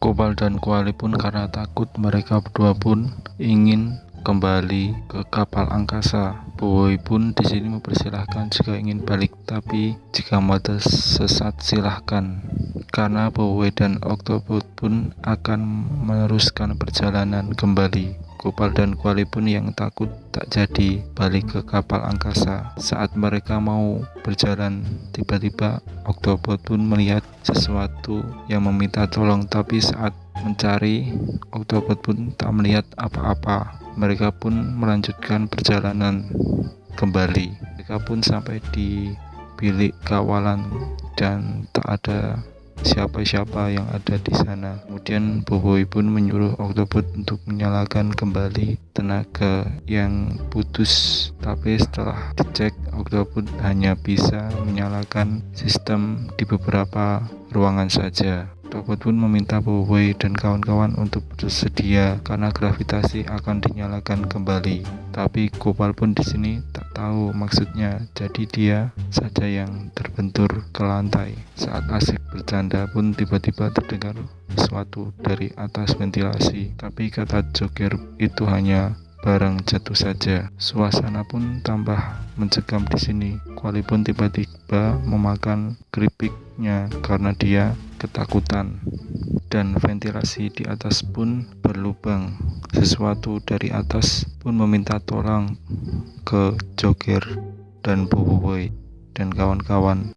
Kopal dan Kuali pun karena takut, mereka berdua pun ingin kembali ke kapal angkasa. Bowie pun di sini mempersilahkan jika ingin balik, tapi jika mau tersesat silahkan. Karena Bowie dan Octopus pun akan meneruskan perjalanan kembali. Kopal dan Kuali pun yang takut tak jadi balik ke kapal angkasa. Saat mereka mau berjalan, tiba-tiba Octopus pun melihat sesuatu yang meminta tolong, tapi saat mencari, Octopus pun tak melihat apa-apa. Mereka pun melanjutkan perjalanan kembali. Mereka pun sampai di bilik kawalan dan tak ada siapa-siapa yang ada di sana. Kemudian Bowie pun menyuruh Octopus untuk menyalakan kembali tenaga yang putus, tapi setelah dicek, Octopus hanya bisa menyalakan sistem di beberapa ruangan saja. Octopus pun meminta Bowie dan kawan-kawan untuk bersedia karena gravitasi akan dinyalakan kembali. Tapi Kopal pun di sini tak tahu maksudnya, jadi dia saja yang terbentur ke lantai. Saat asik bercanda pun tiba-tiba terdengar sesuatu dari atas ventilasi, tapi kata Joker itu hanya barang jatuh saja. Suasana pun tambah mencekam di sini. Kuali pun tiba-tiba memakan keripiknya karena dia ketakutan, dan ventilasi di atas pun berlubang. Sesuatu dari atas pun meminta tolong ke Joker dan Bowie dan kawan-kawan.